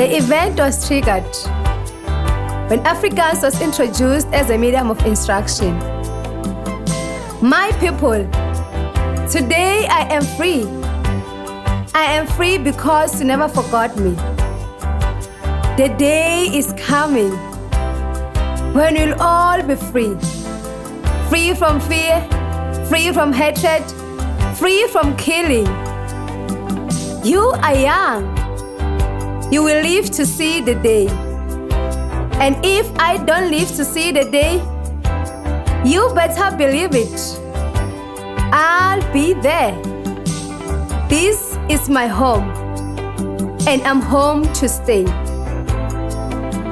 The event was triggered when Afrikaans was introduced as a medium of instruction. My people, today I am free. I am free because you never forgot me. The day is coming when we'll all be free. Free from fear, free from hatred, free from killing. You are young. You will live to see the day. And if I don't live to see the day, you better believe it. I'll be there. This is my home, and I'm home to stay.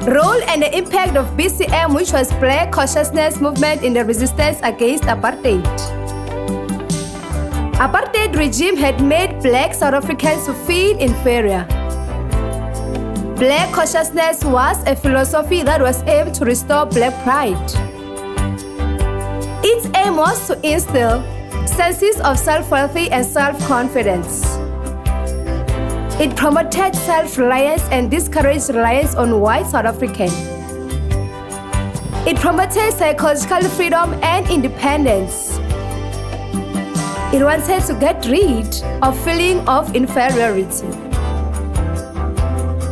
Role and the impact of BCM, which was Black Consciousness Movement in the resistance against apartheid. Apartheid regime had made Black South Africans to feel inferior. Black consciousness was a philosophy that was aimed to restore Black pride. Its aim was to instill senses of self-worth and self-confidence. It promoted self-reliance and discouraged reliance on white South Africans. It promoted psychological freedom and independence. It wanted to get rid of feeling of inferiority.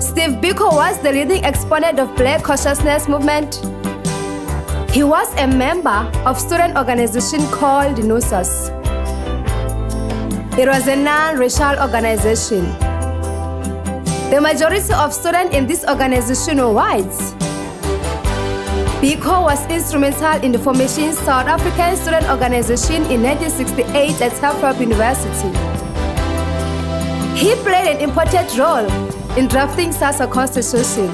Steve Biko was the leading exponent of Black Consciousness Movement. He was a member of student organization called NUSAS. It was a non-racial organization. The majority of students in this organization were whites. Biko was instrumental in the formation of South African Student Organization in 1968 at Telford University. He played an important role in drafting SASO constitution.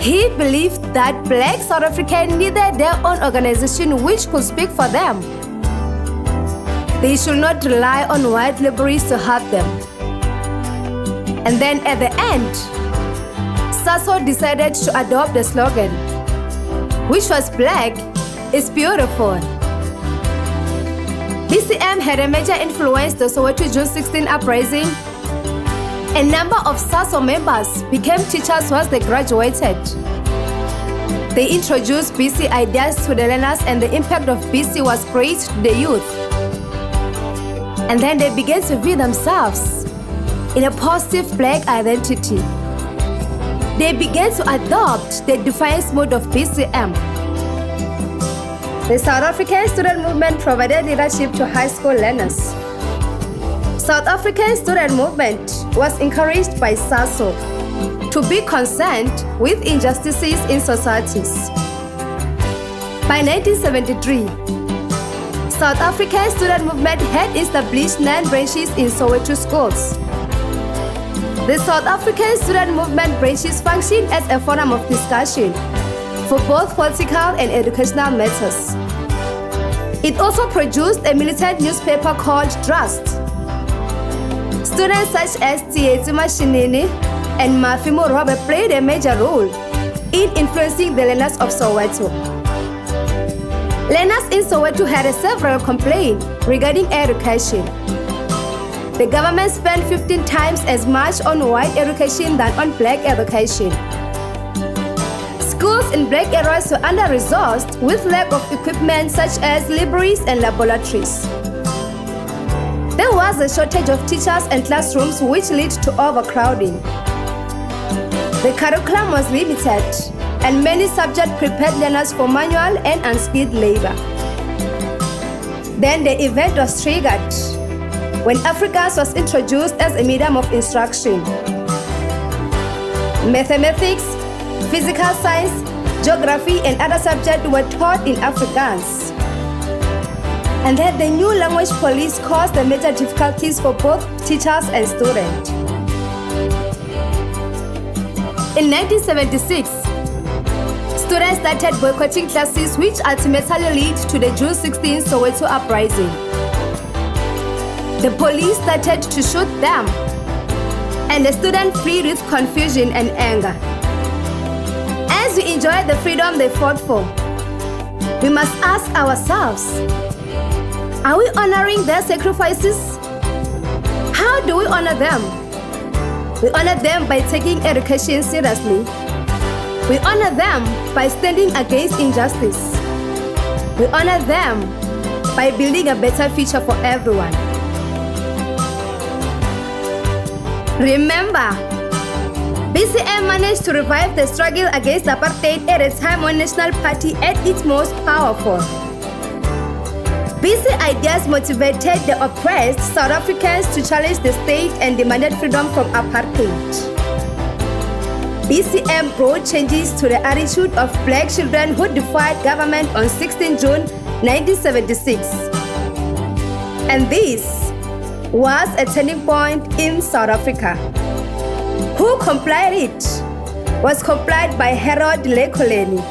He believed that Black South Africans needed their own organization which could speak for them. They should not rely on white liberals to help them. And then at the end, SASO decided to adopt the slogan, which was Black is beautiful. BCM had a major influence in the Soweto June 16 uprising. A number of SASO members became teachers once they graduated. They introduced BC ideas to the learners, and the impact of BC was great to the youth. And then they began to view themselves in a positive Black identity. They began to adopt the defiance mode of BCM. The South African Student Movement provided leadership to high school learners. South African Student Movement was encouraged by SASO to be concerned with injustices in societies. By 1973, South African Student Movement had established 9 branches in Soweto schools. The South African Student Movement branches functioned as a forum of discussion for both political and educational matters. It also produced a militant newspaper called Trust. Students such as T.A.T. Mashinini and Mafi Morobe played a major role in influencing the learners of Soweto. Learners in Soweto had several complaints regarding education. The government spent 15 times as much on white education than on Black education. Schools in Black areas were under-resourced with lack of equipment such as libraries and laboratories. There was a shortage of teachers and classrooms, which led to overcrowding. The curriculum was limited, and many subjects prepared learners for manual and unskilled labor. Then the event was triggered when Afrikaans was introduced as a medium of instruction. Mathematics, physical science, geography, and other subjects were taught in Afrikaans. And then the new language police caused the major difficulties for both teachers and students. In 1976, students started boycotting classes, which ultimately led to the June 16 Soweto uprising. The police started to shoot them, and the students fled with confusion and anger. As we enjoy the freedom they fought for, we must ask ourselves, are we honoring their sacrifices? How do we honor them? We honor them by taking education seriously. We honor them by standing against injustice. We honor them by building a better future for everyone. Remember, BCM managed to revive the struggle against apartheid at a time when National Party at its most powerful. BC ideas motivated the oppressed South Africans to challenge the state and demanded freedom from apartheid. BCM brought changes to the attitude of black children who defied government on 16 June 1976. And this was a turning point in South Africa. Who complied it was complied by Harold Lekoleni,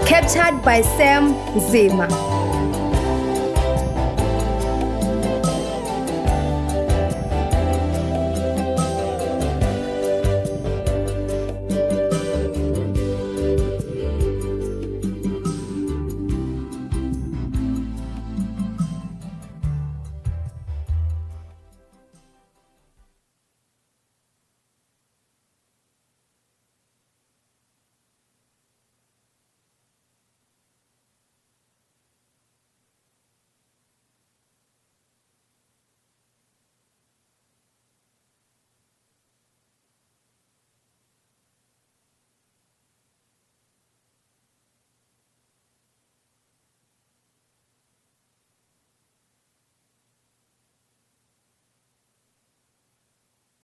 captured by Sam Zima.